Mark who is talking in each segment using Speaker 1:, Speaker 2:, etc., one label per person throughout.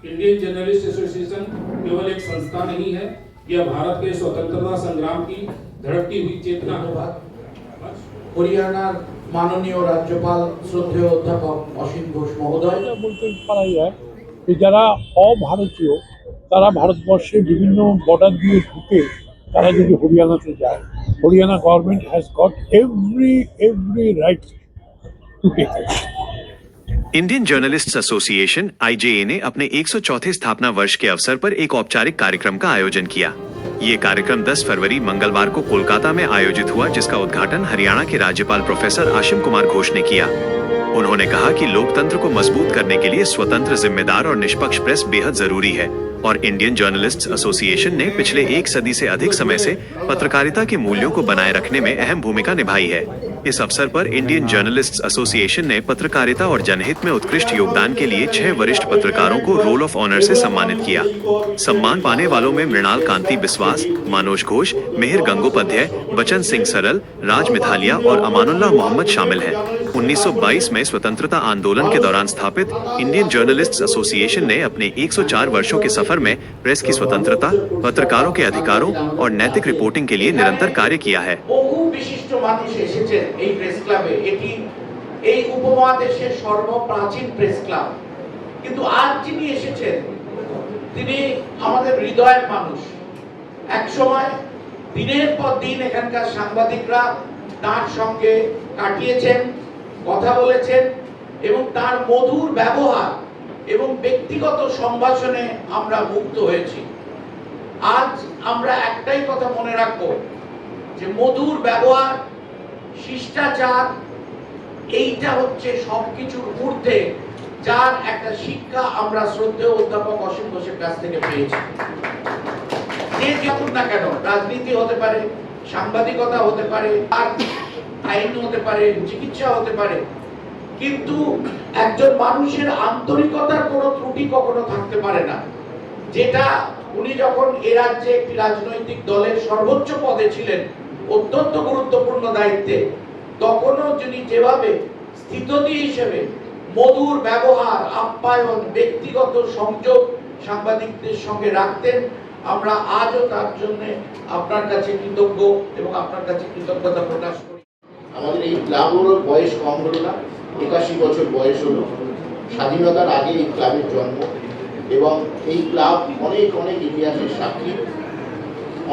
Speaker 1: Indian journalist association केवल एक संस्था नहीं है, यह भारत के स्वतंत्रता संग्राम की धड़कती हुई चेतना है।
Speaker 2: হরিয়ানার মাননীয় রাজ্যপাল শ্রদ্ধেয় অধ্যাপক অসীম ঘোষ মহোদয়
Speaker 3: বলতে পারা যায় যে যারা অভারতীয় তারা ভারতবর্ষে বিভিন্ন বর্ডার দিয়ে ঢুকে তারা যদি হরিয়ানাতে যায়, Haryana government has got every right to take it.
Speaker 4: Indian journalists association (IJA) ने अपने 104वें स्थापना वर्ष के अवसर पर एक औपचारिक कार्यक्रम का आयोजन किया। ये कार्यक्रम 10 फरवरी मंगलवार को कोलकाता में आयोजित हुआ, जिसका उद्घाटन हरियाणा के राज्यपाल प्रोफेसर आशिम कुमार घोष ने किया। उन्होंने कहा कि लोकतंत्र को मजबूत करने के लिए स्वतंत्र, जिम्मेदार और निष्पक्ष प्रेस बेहद जरूरी है और इंडियन जर्नलिस्ट्स एसोसिएशन ने पिछले 1 सदी से अधिक समय से पत्रकारिता के मूल्यों को बनाए रखने में अहम भूमिका निभाई है। इस अवसर पर इंडियन जर्नलिस्ट्स एसोसिएशन ने पत्रकारिता और जनहित में उत्कृष्ट योगदान के लिए 6 वरिष्ठ पत्रकारों को रोल ऑफ ऑनर से सम्मानित किया। सम्मान पाने वालों में मृणाल कांति बिस्वास, मनोज घोष, मेहर गंगोपाध्याय, बचन सिंह सरल, राज मिथालिया और अमानुल्लाह मोहम्मद शामिल हैं। 1922 में स्वतंत्रता आंदोलन के दौरान स्थापित इंडियन जर्नलिस्ट्स एसोसिएशन ने अपने 104 वर्षों के सफर में प्रेस की स्वतंत्रता, पत्रकारों के अधिकारों और नैतिक रिपोर्टिंग के लिए निरंतर कार्य किया है।
Speaker 2: বহু বিশিষ্ট মানুষ এসেছেন এই প্রেস ক্লাবে। এটি এই উপমহাদেশের সর্বপ্রাচীন প্রেস ক্লাব। কিন্তু আজ যিনি এসেছেন তিনি আমাদের হৃদয়ের মানুষ। এক সময় দিনের পর দিন এখানকার সাংবাদিকরা তার সঙ্গে কাটিয়েছেন, কথা বলেছেন এবং তার মধুর ব্যবহার এবং ব্যক্তিগত সম্ভাষণে আমরা মুগ্ধ হয়েছি। আজ আমরা একটাই কথা মনে রাখবো যে মধুর ব্যবহার, শিষ্টাচার এইটা হচ্ছে সবকিছুর ঊর্ধ্বে, যার একটা শিক্ষা আমরা শ্রদ্ধেয় অধ্যাপক অসীম ঘোষের কাছ থেকে পেয়েছি। যে যেমন না কেন, রাজনীতি হতে পারে, সাংবাদিকতা হতে পারে, আর আইন হতে পারে, চিকিৎসা হতে পারে, কিন্তু একজন মানুষের আন্তরিকতার কোনো ত্রুটি কখনো থাকতে পারে না। যেটা উনি যখন এ রাজ্যে একটি রাজনৈতিক দলের সর্বোচ্চ পদে ছিলেন, অত্যন্ত গুরুত্বপূর্ণ দায়িত্বে, তখনও যিনি যেভাবে স্থিতধী হিসেবে মধুর ব্যবহার, আপ্যায়ন, ব্যক্তিগত সংযোগ সাংবাদিকদের সঙ্গে রাখতেন, আমরা আজও তার জন্য আপনার কাছে কৃতজ্ঞ এবং আপনার কাছে কৃতজ্ঞতা প্রকাশ করি।
Speaker 5: আমাদের এই ক্লাবেরও বয়স কম হলো না, 81 বছর বয়স হলো। স্বাধীনতার আগে এই ক্লাবের জন্ম এবং এই ক্লাব অনেক অনেক ইতিহাসের সাক্ষী।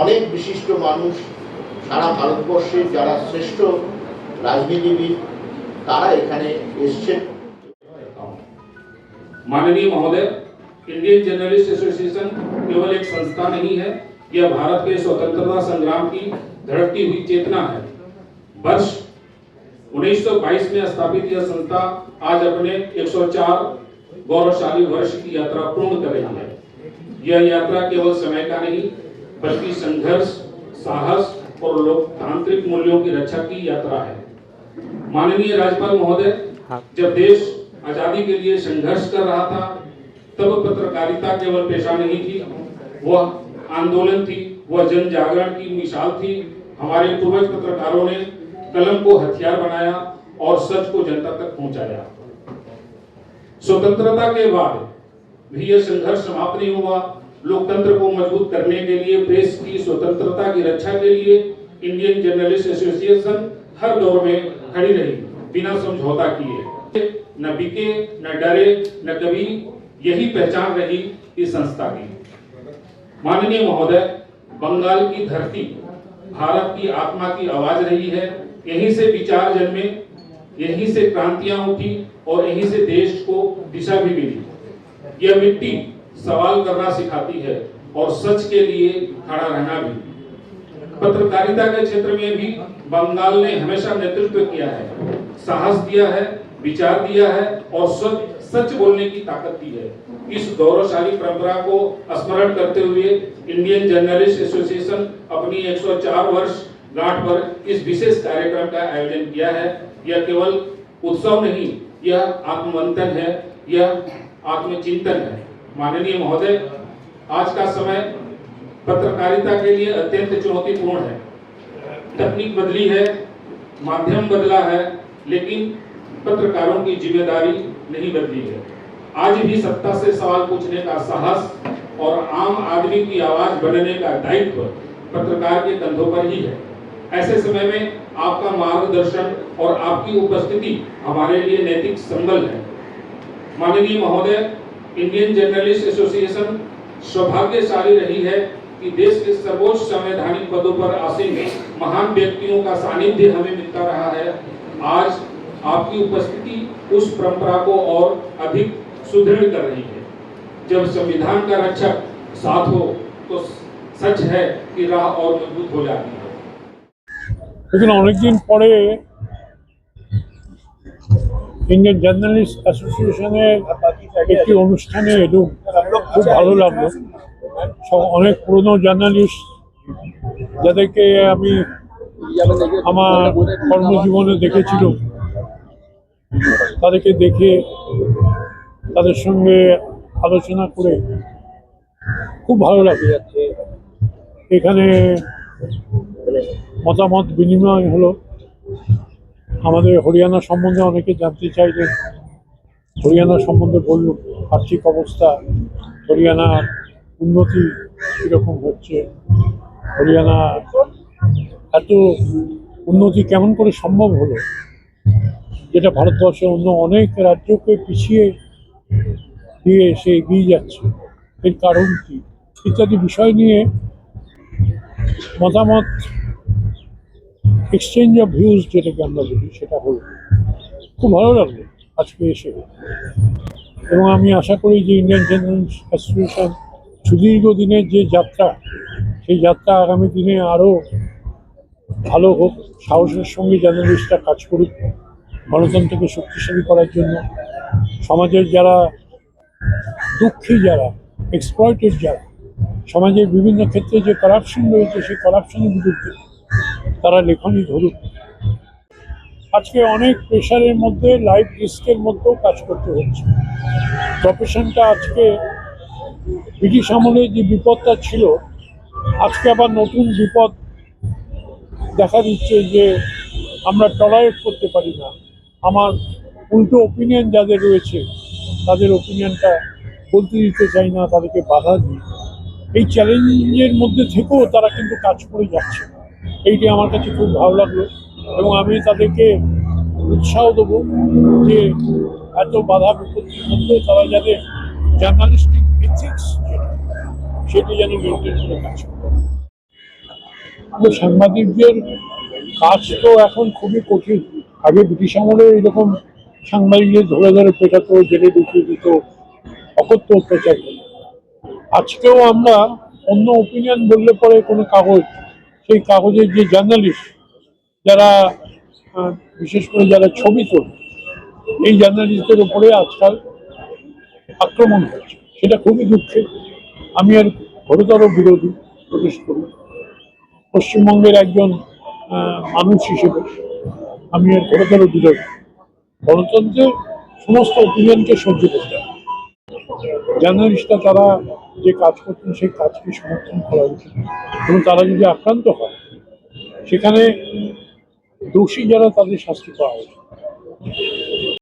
Speaker 5: অনেক বিশিষ্ট মানুষ সারা ভারতবর্ষে যারা শ্রেষ্ঠ রাজনীতিবিদ তারা এখানে এসেছেন।
Speaker 1: माननीय महोदय, इंडियन जर्नलिस्ट एसोसिएशन केवल एक संस्था नहीं है, यह भारत के स्वतंत्रता संग्राम की धड़कती हुई चेतना है। वर्ष 1922 में स्थापित यह संस्था आज अपने 104 गौरवशाली वर्ष की यात्रा पूर्ण कर रही है। यह यात्रा केवल समय का नहीं, बल्कि संघर्ष, साहस और लोकतांत्रिक मूल्यों की रक्षा की यात्रा है। माननीय राज्यपाल महोदय, जब देश आजादी के लिए संघर्ष कर रहा था, तब पत्रकारिता केवल पेशा नहीं थी, वह आंदोलन थी, वह जन जागरण की मिसाल थी। हमारे पूर्वज पत्रकारों ने कलम को हथियार बनाया और सच को जनता तक पहुंचाया। स्वतंत्रता के बाद भी यह संघर्ष समाप्त नहीं हुआ। लोकतंत्र को मजबूत करने के लिए, प्रेस की स्वतंत्रता की रक्षा के लिए इंडियन जर्नलिस्ट एसोसिएशन हर दौर में खड़ी रही, बिना समझौता किए। न बिके, न डरे, न कभी, यही पहचान रही इस संस्था की। माननीय महोदय, बंगाल की धरती भारत की आत्मा की आवाज रही है। यहीं से विचार जन्मे, यहीं से क्रांतियां उठी और यहीं से देश को दिशा भी मिली। यह मिट्टी सवाल करना सिखाती है और सच के लिए खड़ा रहना भी। पत्रकारिता के क्षेत्र में भी बंगाल ने हमेशा नेतृत्व किया है, साहस दिया है, विचार दिया है और सच बोलने की ताकत दी है। इस गौरवशाली परंपरा को स्मरण करते हुए इंडियन जर्नलिस्ट एसोसिएशन अपनी 104 वर्ष गांठ पर इस विशेष कार्यक्रम का आयोजन किया है। यह केवल उत्सव नहीं, यह आत्ममंथन है, यह आत्मचिंतन है। माननीय महोदय, आज का समय पत्रकारिता के लिए अत्यंत चुनौतीपूर्ण है। तकनीक बदली है, माध्यम बदला है, लेकिन पत्रकारों की जिम्मेदारी नहीं बदली है। आज भी सत्ता से सवाल पूछने का साहस और आम आदमी की आवाज बनने का दायित्व पत्रकार के कंधों पर ही है। ऐसे समय में आपका मार्गदर्शन और आपकी उपस्थिति हमारे लिए नैतिक संबल है। माननीय महोदय, इंडियन जर्नलिस्ट एसोसिएशन सौभाग्यशाली रही है कि देश के सर्वोच्च संवैधानिक पदों पर आसीन महान व्यक्तियों का सानिध्य हमें मिलता रहा है। आज आपकी उपस्थिति उस परंपरा को और अधिक सुदृढ़ कर रही है। जब संविधान का रक्षक साथ हो तो सच है कि राह और मजबूत हो जाती है।
Speaker 3: लेकिन অনেকদিন পরে ইন্ডিয়ান জার্নালিস্ট অ্যাসোসিয়েশনের একটি অনুষ্ঠানে এলুম, খুব ভালো লাগলো। অনেক পুরনো জার্নালিস্ট যাদেরকে আমি আমার কর্মজীবনে দেখেছিলাম, তাদেরকে দেখে তাদের সঙ্গে আলোচনা করে খুব ভালো লাগে। এখানে মতামত বিনিময় হলো। আমাদের হরিয়ানা সম্বন্ধে অনেকে জানতে চাইলেন, হরিয়ানা সম্বন্ধে বলল, আর্থিক অবস্থা, হরিয়ানার উন্নতি কীরকম হচ্ছে, হরিয়ানা এত উন্নতি কেমন করে সম্ভব হলো, যেটা ভারতবর্ষের অন্য অনেক রাজ্যকে পিছিয়ে দিয়ে সে এগিয়ে যাচ্ছে, এর কারণ কি ইত্যাদি বিষয় নিয়ে মতামত এক্সচেঞ্জ অফ ভিউজ যেটাকে আমরা বলি, সেটা হলো। খুব ভালো লাগলো আজকে এসে। এবং আমি আশা করি যে ইন্ডিয়ান জার্নালিস্ট অ্যাসোসিয়েশন সুদীর্ঘ দিনের যে যাত্রা, সেই যাত্রা আগামী দিনে আরও ভালো হোক, সাহসের সঙ্গে জার্নালিস্টরা কাজ করুক গণতন্ত্রকে শক্তিশালী করার জন্য। সমাজের যারা দুঃখী, যারা এক্সপ্লয়েটেড, যারা সমাজের বিভিন্ন ক্ষেত্রে যে করাপশন রয়েছে, সেই করাপশনের বিরুদ্ধে তারা লেখনী ধরুক। আজকে অনেক প্রেশারের মধ্যে, লাইফ রিস্কের মধ্যেও কাজ করতে হচ্ছে। প্রফেশনটা আজকে ব্রিটিশ আমলে যে বিপদটা ছিল, আজকে আবার নতুন বিপদ দেখা দিচ্ছে যে আমরা টলারেট করতে পারি না। আমার উল্টো ওপিনিয়ন যাদের রয়েছে, তাদের ওপিনিয়নটা বলতে দিতে চাই না, তাদেরকে বাধা দিই। এই চ্যালেঞ্জের মধ্যে থেকেও তারা কিন্তু কাজ করে যাচ্ছে। এইটি আমার কাছে খুব ভালো লাগলো এবং আমি তাদেরকে উৎসাহ দেবো যে এত বাধা বিপত্তির মধ্যে তারা যাতে জার্নালিস্টিক এথিক্স সেটি যেন মেনটেন করে কাজ করে। সাংবাদিকদের কাজ তো এখন খুবই কঠিন। আগে ব্রিটিশ আমলে এরকম সাংবাদিকদের ধরে ধরে পেটাতো, জেলে ঢুকিয়ে দিত, অকথ্য অত্যাচার করত। আজকেও আমরা অন্য ওপিনিয়ন বললে পরে কোনো কাগজ, সেই কাগজের যে জার্নালিস্ট যারা বিশেষ করে যারা ছবি তোলে, এই জার্নালিস্টদের উপরে আজকাল আক্রমণ হচ্ছে। সেটা খুবই দুঃখের। আমি আর ঘোরতর বিরোধী, প্রবেশ করি। পশ্চিমবঙ্গের একজন মানুষ হিসেবে আমি আর ঘোরতর বিরোধী। গণতন্ত্রের সমস্ত ওপিনিয়নকে সহ্য করতে হবে। জার্নালিস্টরা তারা যে কাজ করছেন সেই কাজকে সমর্থন করা উচিত এবং তারা যদি আক্রান্ত হয়, সেখানে দোষী যারা তাদের শাস্তি পাওয়া উচিত।